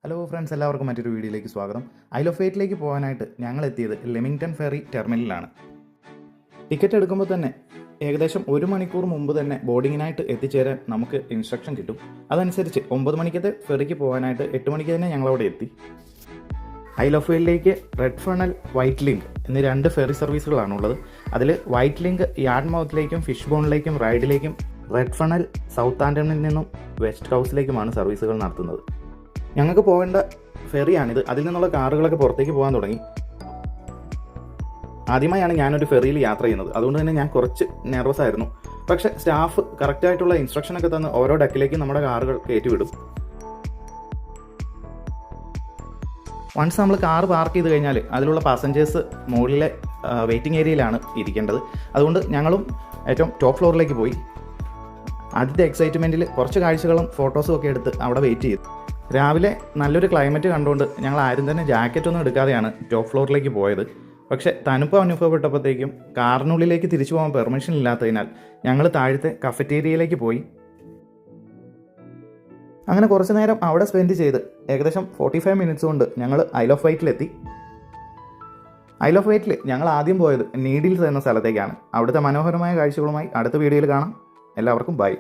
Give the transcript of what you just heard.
Hello friends, എല്ലാവർക്കും മറ്റൊരു വീഡിയോയിലേക്ക് സ്വാഗതം. ഐൽ ഓഫ് വൈറ്റിലേക്ക് പോകാനായിട്ട് ഞങ്ങൾ എത്തിയത് ലെമിംഗ്ടൺ ഫെറി ടെർമിനലിലാണ്. ടിക്കറ്റ് എടുക്കുമ്പോൾ തന്നെ ഏകദേശം 1 മണിക്കൂർ മുമ്പ് തന്നെ ബോർഡിങ്ങിനായിട്ട് എത്തിച്ചേരാൻ നമുക്ക് ഇൻസ്ട്രക്ഷൻ കിട്ടും. അതനുസരിച്ച് 9 മണിക്കത്തെ ഫെറിക്ക് പോകാനായിട്ട് 8 മണിക്ക് തന്നെ ഞങ്ങളവിടെ എത്തി. ഐൽ ഓഫ് വൈറ്റിലേക്ക് റെഡ് ഫണൽ, വൈറ്റ് ലിങ്ക് എന്നീ 2 ഫെറി സർവീസുകളാണുള്ളത്. അതിൽ വൈറ്റ് ലിങ്ക് യാർഡ്മൗത്തിലേക്കും ഫിഷ് ബോണിലേക്കും റൈഡിലേക്കും, റെഡ് ഫണൽ സൗത്ത് ആൻറ്റണിൽ നിന്നും വെസ്റ്റ് ഹൗസിലേക്കുമാണ് സർവീസുകൾ നടത്തുന്നത്. ഞങ്ങൾക്ക് പോകേണ്ട ഫെറിയാണിത്. അതിൽ നിന്നുള്ള കാറുകളൊക്കെ പുറത്തേക്ക് പോകാൻ തുടങ്ങി. ആദ്യമായാണ് ഞാനൊരു ഫെറിയിൽ യാത്ര ചെയ്യുന്നത്, അതുകൊണ്ട് തന്നെ ഞാൻ കുറച്ച് നെർവസ് ആയിരുന്നു. പക്ഷേ സ്റ്റാഫ് കറക്റ്റായിട്ടുള്ള ഇൻസ്ട്രക്ഷനൊക്കെ തന്ന് ഓരോ ഡെക്കിലേക്കും നമ്മുടെ കാറുകൾ കയറ്റിവിടും. വൺസ് നമ്മൾ കാർ പാർക്ക് ചെയ്ത് കഴിഞ്ഞാൽ അതിലുള്ള പാസഞ്ചേഴ്സ് മുകളിലെ വെയിറ്റിംഗ് ഏരിയയിലാണ് ഇരിക്കേണ്ടത്. അതുകൊണ്ട് ഞങ്ങളും ഏറ്റവും ടോപ്പ് ഫ്ലോറിലേക്ക് പോയി. ആദ്യത്തെ എക്സൈറ്റ്മെൻറ്റിൽ കുറച്ച് കാഴ്ചകളും ഫോട്ടോസും ഒക്കെ എടുത്ത് അവിടെ വെയിറ്റ് ചെയ്തു. രാവിലെ നല്ലൊരു ക്ലൈമറ്റ് കണ്ടുകൊണ്ട് ഞങ്ങൾ ആരും തന്നെ ജാക്കറ്റൊന്നും എടുക്കാതെയാണ് ടോപ്പ് ഫ്ലോറിലേക്ക് പോയത്. പക്ഷേ തണുപ്പ് അനുഭവപ്പെട്ടപ്പോഴത്തേക്കും കാറിനുള്ളിലേക്ക് തിരിച്ചു പോകാൻ പെർമിഷൻ ഇല്ലാത്തതിനാൽ ഞങ്ങൾ താഴത്തെ കഫറ്റേരിയയിലേക്ക് പോയി. അങ്ങനെ കുറച്ച് നേരം അവിടെ സ്പെൻഡ് ചെയ്ത് ഏകദേശം 45 മിനിറ്റ്സ് കൊണ്ട് ഞങ്ങൾ ഐൽ ഓഫ് വൈറ്റിലെത്തി. ഐൽ ഓഫ് വൈറ്റിൽ ഞങ്ങൾ ആദ്യം പോയത് നീഡിൽസ് എന്ന സ്ഥലത്തേക്കാണ്. അവിടുത്തെ മനോഹരമായ കാഴ്ചകളുമായി അടുത്ത വീഡിയോയിൽ കാണാം. എല്ലാവർക്കും ബൈ.